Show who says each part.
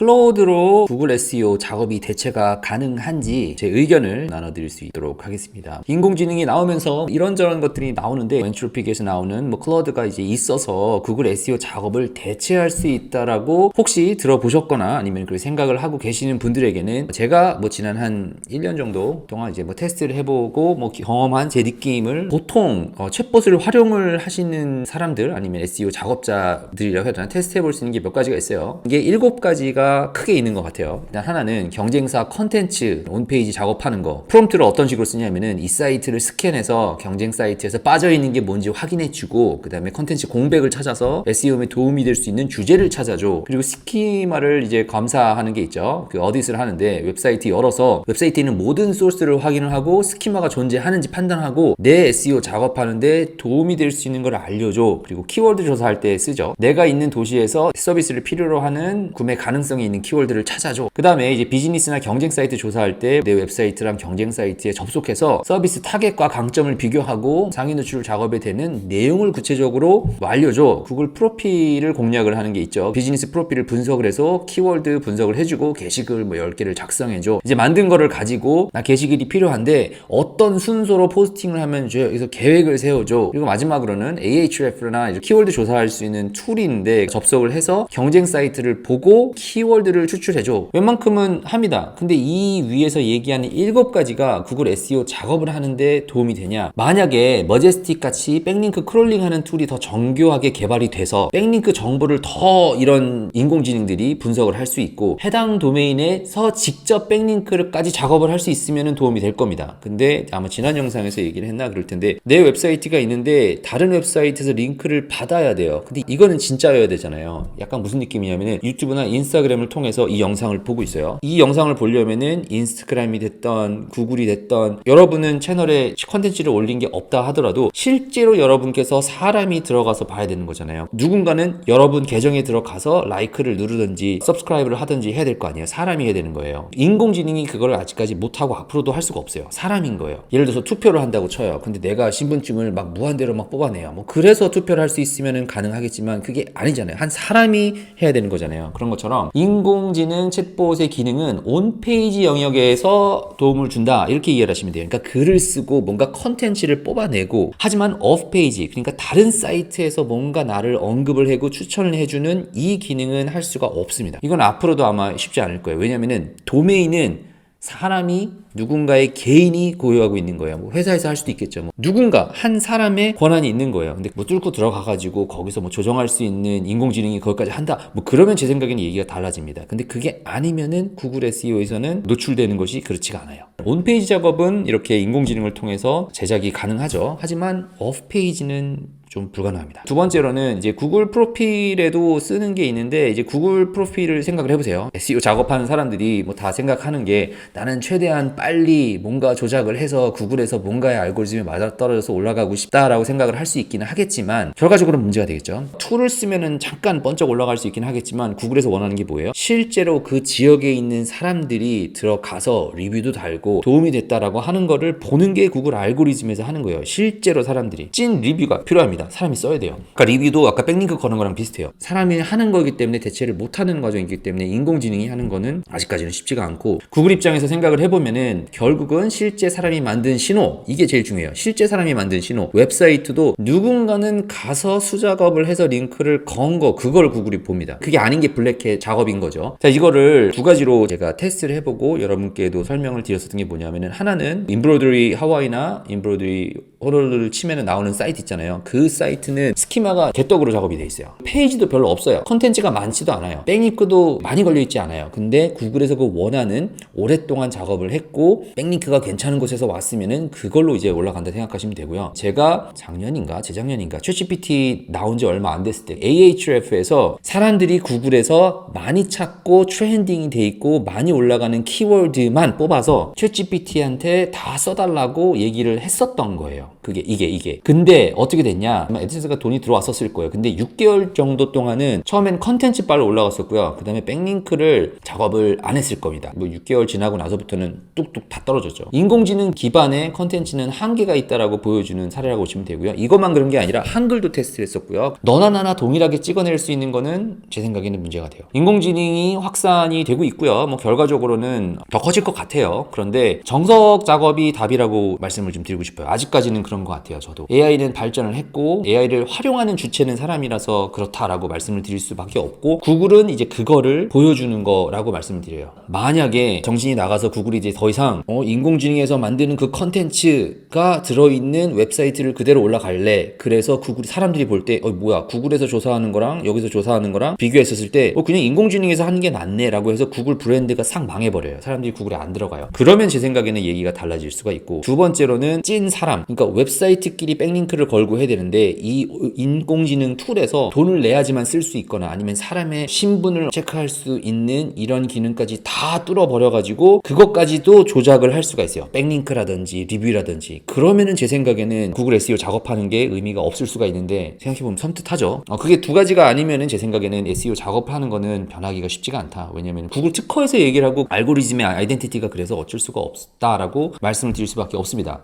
Speaker 1: 클로우드로 구글 SEO 작업이 대체가 가능한지 제 의견을 나눠드릴 수 있도록 하겠습니다. 인공지능이 나오면서 이런저런 것들이 나오는데 엔트로픽에서 나오는 클로우드가 이제 있어서 구글 SEO 작업을 대체할 수 있다라고 혹시 들어보셨거나 아니면 그렇게 생각을 하고 계시는 분들에게는 제가 지난 한 1년 정도 동안 이제 테스트를 해보고 경험한 제 느낌을 보통 챗봇을 활용을 하시는 사람들 아니면 SEO 작업자들이라고 해야 되나 테스트 해볼 수 있는 게 몇 가지가 있어요. 이게 7가지가 크게 있는 것 같아요. 일단 하나는 경쟁사 컨텐츠 온페이지 작업하는 거. 프롬프트를 어떤 식으로 쓰냐면은 이 사이트를 스캔해서 경쟁 사이트에서 빠져있는 게 뭔지 확인해주고 그 다음에 컨텐츠 공백을 찾아서 SEO에 도움이 될 수 있는 주제를 찾아줘. 그리고 스키마를 이제 검사하는 게 있죠. 그 어디스를 하는데 웹사이트 열어서 웹사이트에 있는 모든 소스를 확인을 하고 스키마가 존재하는지 판단하고 내 SEO 작업하는데 도움이 될 수 있는 걸 알려줘. 그리고 키워드 조사할 때 쓰죠. 내가 있는 도시에서 서비스를 필요로 하는 구매 가능성이 있는 키워드를 찾아줘. 그 다음에 이제 비즈니스나 경쟁 사이트 조사할 때 내 웹사이트랑 경쟁 사이트에 접속해서 서비스 타겟과 강점을 비교하고 상위 노출 작업에 되는 내용을 구체적으로 알려줘. 구글 프로필을 공략을 하는 게 있죠. 비즈니스 프로필을 분석을 해서 키워드 분석을 해주고 게시글 10개를 작성해줘. 이제 만든 거를 가지고 나 게시글이 필요한데 어떤 순서로 포스팅을 하면 좋아요. 그래서 계획을 세워줘. 그리고 마지막으로는 Ahrefs나 키워드 조사할 수 있는 툴인데 접속을 해서 경쟁 사이트를 보고 키워드를 추출해줘. 웬만큼은 합니다. 근데 이 위에서 얘기하는 7가지가 구글 SEO 작업을 하는데 도움이 되냐? 만약에 머제스틱 같이 백링크 크롤링 하는 툴이 더 정교하게 개발이 돼서 백링크 정보를 더 이런 인공지능들이 분석을 할 수 있고 해당 도메인에서 직접 백링크까지 작업을 할 수 있으면 도움이 될 겁니다. 근데 아마 지난 영상에서 얘기를 했나 그럴 텐데 내 웹사이트가 있는데 다른 웹사이트에서 링크를 받아야 돼요. 근데 이거는 진짜여야 되잖아요. 약간 무슨 느낌이냐면은 유튜브나 인스타그램을 통해서 이 영상을 보고 있어요. 이 영상을 보려면은 인스타그램이 됐던 구글이 됐던 여러분은 채널에 컨텐츠를 올린 게 없다 하더라도 실제로 여러분께서 사람이 들어가서 봐야 되는 거잖아요. 누군가는 여러분 계정에 들어가서 라이크를 누르든지 서브스크라이브를 하든지 해야 될 거 아니에요. 사람이 해야 되는 거예요. 인공지능이 그걸 아직까지 못하고 앞으로도 할 수가 없어요. 사람인 거예요. 예를 들어서 투표를 한다고 쳐요. 근데 내가 신분증을 무한대로 뽑아내요. 그래서 투표를 할 수 있으면 가능하겠지만 그게 아니잖아요. 한 사람이 해야 되는 거잖아요. 그런 것처럼 인공지능 챗봇의 기능은 온페이지 영역에서 도움을 준다 이렇게 이해를 하시면 돼요. 그러니까 글을 쓰고 뭔가 컨텐츠를 뽑아내고 하지만 오프페이지 그러니까 다른 사이트에서 뭔가 나를 언급을 하고 추천을 해주는 이 기능은 할 수가 없습니다. 이건 앞으로도 아마 쉽지 않을 거예요. 왜냐면은 도메인은 사람이 누군가의 개인이 고유하고 있는 거예요. 회사에서 할 수도 있겠죠. 누군가 한 사람의 권한이 있는 거예요. 근데 뚫고 들어가가지고 거기서 조정할 수 있는 인공지능이 거기까지 한다. 그러면 제 생각에는 얘기가 달라집니다. 근데 그게 아니면은 구글 SEO에서는 노출되는 것이 그렇지가 않아요. 온페이지 작업은 이렇게 인공지능을 통해서 제작이 가능하죠. 하지만 오프페이지는 좀 불가능합니다. 두 번째로는 이제 구글 프로필에도 쓰는 게 있는데 이제 구글 프로필을 생각을 해보세요. SEO 작업하는 사람들이 다 생각하는 게 나는 최대한 빨리 뭔가 조작을 해서 구글에서 뭔가의 알고리즘에 맞아떨어져서 올라가고 싶다라고 생각을 할 수 있기는 하겠지만 결과적으로는 문제가 되겠죠. 툴을 쓰면은 잠깐 번쩍 올라갈 수 있긴 하겠지만 구글에서 원하는 게 뭐예요? 실제로 그 지역에 있는 사람들이 들어가서 리뷰도 달고 도움이 됐다라고 하는 거를 보는 게 구글 알고리즘에서 하는 거예요. 실제로 사람들이 찐 리뷰가 필요합니다. 사람이 써야 돼요. 그러니까 리뷰도 아까 백링크 거는 거랑 비슷해요. 사람이 하는 거기 때문에 대체를 못하는 과정이기 때문에 인공지능이 하는 거는 아직까지는 쉽지가 않고 구글 입장에서 생각을 해보면은 결국은 실제 사람이 만든 신호 이게 제일 중요해요. 실제 사람이 만든 신호 웹사이트도 누군가는 가서 수작업을 해서 링크를 건 거 그걸 구글이 봅니다. 그게 아닌 게 블랙햇 작업인 거죠. 자 이거를 두 가지로 제가 테스트를 해보고 여러분께도 설명을 드렸었던 게 뭐냐면은 하나는 인브로이더리 하와이나 인브로이더리 호롤을 치면은 나오는 사이트 있잖아요. 그 사이트는 스키마가 개떡으로 작업이 돼 있어요. 페이지도 별로 없어요. 컨텐츠가 많지도 않아요. 백링크도 많이 걸려있지 않아요. 근데 구글에서 그 원하는 오랫동안 작업을 했고 백링크가 괜찮은 곳에서 왔으면은 그걸로 이제 올라간다 생각하시면 되고요. 제가 작년인가 재작년인가 챗GPT 나온 지 얼마 안 됐을 때 Ahrefs에서 사람들이 구글에서 많이 찾고 트렌딩이 돼 있고 많이 올라가는 키워드만 뽑아서 챗GPT한테 다 써달라고 얘기를 했었던 거예요. 이게. 근데 어떻게 됐냐? 아마 애드센스가 돈이 들어왔었을 거예요. 근데 6개월 정도 동안은 처음엔 컨텐츠 빨로 올라갔었고요. 그 다음에 백링크를 작업을 안 했을 겁니다. 뭐 6개월 지나고 나서부터는 뚝뚝 다 떨어졌죠. 인공지능 기반의 컨텐츠는 한계가 있다라고 보여주는 사례라고 보시면 되고요. 이것만 그런 게 아니라 한글도 테스트를 했었고요. 너나 나나 동일하게 찍어낼 수 있는 거는 제 생각에는 문제가 돼요. 인공지능이 확산이 되고 있고요. 뭐 결과적으로는 더 커질 것 같아요. 그런데 정석 작업이 답이라고 말씀을 좀 드리고 싶어요. 아직까지는 그런 것 같아요. 저도 AI는 발전을 했고 AI를 활용하는 주체는 사람이라서 그렇다라고 말씀을 드릴 수밖에 없고, 구글은 이제 그거를 보여주는 거라고 말씀을 드려요. 만약에 정신이 나가서 구글이 이제 더 이상 인공지능에서 만드는 그 컨텐츠가 들어있는 웹사이트를 그대로 올라갈래, 그래서 구글 사람들이 볼 때 뭐야, 구글에서 조사하는 거랑 여기서 조사하는 거랑 비교했었을 때 그냥 인공지능에서 하는 게 낫네 라고 해서 구글 브랜드가 싹 망해버려요. 사람들이 구글에 안 들어가요. 그러면 제 생각에는 얘기가 달라질 수가 있고, 두 번째로는 찐 사람, 그러니까 웹사이트끼리 백링크를 걸고 해야 되는데 이 인공지능 툴에서 돈을 내야지만 쓸 수 있거나 아니면 사람의 신분을 체크할 수 있는 이런 기능까지 다 뚫어버려가지고 그것까지도 조작을 할 수가 있어요. 백링크라든지 리뷰라든지. 그러면은 제 생각에는 구글 SEO 작업하는 게 의미가 없을 수가 있는데, 생각해보면 섬뜩하죠. 그게 두 가지가 아니면은 제 생각에는 SEO 작업하는 거는 변하기가 쉽지가 않다. 왜냐면 구글 특허에서 얘기를 하고 알고리즘의 아이덴티티가 그래서 어쩔 수가 없다라고 말씀을 드릴 수밖에 없습니다.